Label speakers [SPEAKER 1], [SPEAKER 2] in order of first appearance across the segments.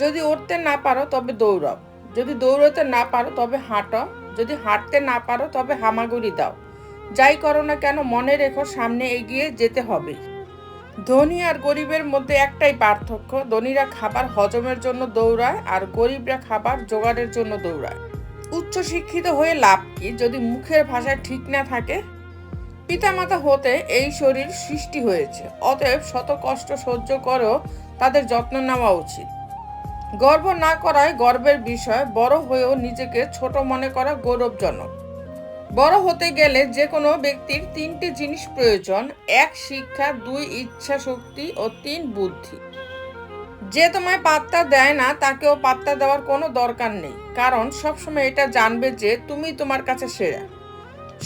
[SPEAKER 1] যদি উঠতে না পারো তবে দৌড়াও, যদি দৌড়াতে না পারো তবে হাঁটো, যদি হাঁটতে না পারো তবে হামাগুড়ি দাও। যাই করো না কেন মনে রেখো সামনে এগিয়ে যেতে হবে। ধনী আর গরিবের মধ্যে একটাই পার্থক্য, ধনীরা খাবার হজমের জন্য দৌড়ায় আর গরিবরা খাবার জোগাড়ের জন্য দৌড়ায়। উচ্চ শিক্ষিত হয়ে লাভ কি যদি মুখের ভাষা ঠিক না থাকে? পিতামাতা হতে এই শরীর সৃষ্টি হয়েছে, অতএব শত কষ্ট সহ্য করেও তাদের যত্ন নেওয়া উচিত। গর্ব না করাই গর্বের বিষয়, বড় হয়েও নিজেকে ছোট মনে করা গৌরবজনক। বড় হতে গেলে যে কোনো ব্যক্তির তিনটি জিনিস প্রয়োজন: এক শিক্ষা, দুই ইচ্ছা শক্তি ও তিন বুদ্ধি। যে তোমায় পাত্তা দেয় না তাকেও পাত্তা দেওয়ার কোনো দরকার নেই, কারণ সবসময় এটা জানবে যে তুমি তোমার কাছে সেরা।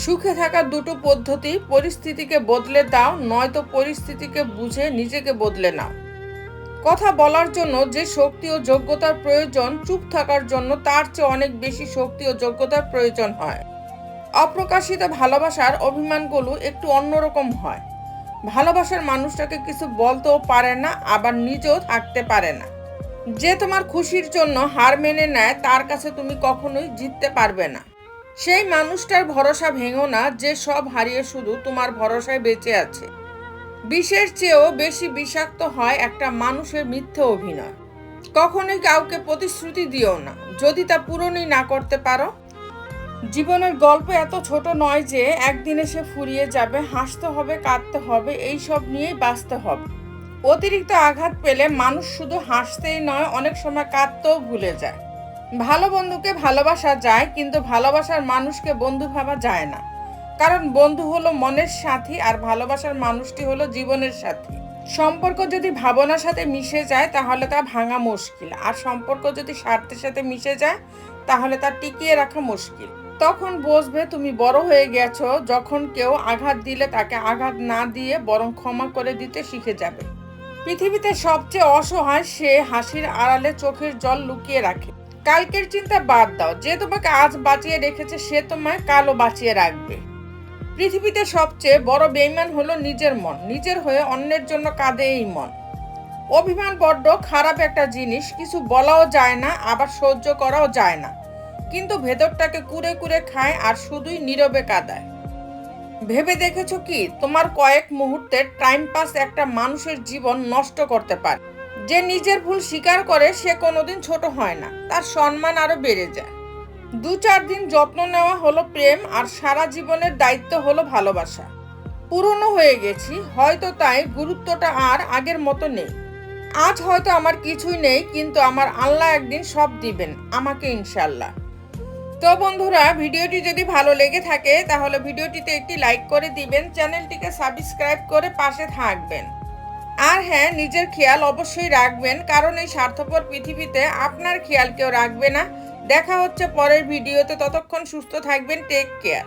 [SPEAKER 1] সুখে থাকার দুটো পদ্ধতি: পরিস্থিতিকে বদলে দাও, নয়তো পরিস্থিতিকে বুঝে নিজেকে বদলে নাও। কথা বলার জন্য যে শক্তি ও যোগ্যতার প্রয়োজন, চুপ থাকার জন্য তার চেয়ে অনেক বেশি শক্তি ও যোগ্যতার প্রয়োজন হয়। অপ্রকাশিত ভালোবাসার অভিমানগুলো একটু অন্যরকম হয়। ভালোবাসার মানুষটাকে কিছু বলতেও পারে না, আবার নিজেও থাকতে পারে না। যে তোমার খুশির জন্য হার মেনে নেয় তার কাছে তুমি কখনোই জিততে পারবে না। সেই মানুষটার ভরসা ভেঙো না যে সব হারিয়ে শুধু তোমার ভরসায় বেঁচে আছে। বিষের চেয়েও বেশি বিষাক্ত হয় একটা মানুষের মিথ্যে অভিনয়। কখনোই কাউকে প্রতিশ্রুতি দিও না যদি তা পূরণই না করতে পারো। জীবনের গল্প এত ছোট নয় যে একদিনে সে ফুরিয়ে যাবে। হাসতে হবে, কাঁদতে হবে, এই সব নিয়েই বাঁচতে হবে। অতিরিক্ত আঘাত পেলে মানুষ শুধু হাসতেই নয়, অনেক সময় কাঁদতেও ভুলে যায়। ভালো বন্ধুকে ভালোবাসা যায়, কিন্তু ভালোবাসার মানুষকে বন্ধু ভাবা যায় না। কারণ বন্ধু হলো মনের সাথী আর ভালোবাসার মানুষটি হলো জীবনের সাথী। সম্পর্ক যদি ভাবনার সাথে মিশে যায় তাহলে তা ভাঙা মুশকিল, আর সম্পর্ক যদি স্বার্থের সাথে মিশে যায় তাহলে তা টিকিয়ে রাখা মুশকিল। তখন বুঝবে তুমি বড় হয়ে গেছো, যখন কেউ আঘাত দিলে তাকে আঘাত না দিয়ে বরং ক্ষমা করে দিতে শিখে যাবে। পৃথিবীতে সবচেয়ে অসহায় সে হাসির আড়ালে চোখের জল লুকিয়ে রাখে। কালকের চিন্তা বাদ দাও, যে তোমাকে আজ বাঁচিয়ে রেখেছে সে তোমায় কালও বাঁচিয়ে রাখবে। পৃথিবীতে সবচেয়ে বড় বেঈমান হলো নিজের মন, নিজের হয়ে অন্যের জন্য কাঁদে এই মন। অভিমান বড্ড খারাপ একটা জিনিস, কিছু বলাও যায় না, আবার সহ্য করাও যায় না, কিন্তু ভেতরটাকে কুরে কুরে খায় আর শুধুই নীরবে কাঁদায়। ভেবে দেখেছো কি তোমার কয়েক মুহূর্তের টাইম পাস একটা মানুষের জীবন নষ্ট করতে পারে? যে নিজের ভুল স্বীকার করে সে কোনোদিন ছোট হয় না, তার সম্মান আরো বেড়ে যায়। 2-4 দিন যত্ন নেওয়া হলো প্রেম, আর সারা জীবনের দায়িত্ব হলো ভালোবাসা। পুরনো হয়ে গেছি হয়তো, তাই গুরুত্বটা আর আগের মতো নেই। আজ হয়তো আমার কিছুই নেই, কিন্তু আমার আল্লাহ একদিন সব দিবেন আমাকে, ইনশাল্লাহ। তো বন্ধুরা, ভিডিওটি যদি ভালো লেগে থাকে তাহলে ভিডিওটিতে একটি লাইক করে দিবেন, চ্যানেলটিকে সাবস্ক্রাইব করে পাশে থাকবেন। আর হ্যাঁ, নিজের খেয়াল অবশ্যই রাখবেন, কারণ এই স্বার্থপর পৃথিবীতে আপনার খেয়াল কেউ রাখবে না। দেখা হচ্ছে পরের ভিডিওতে, ততক্ষণ সুস্থ থাকবেন, টেক কেয়ার।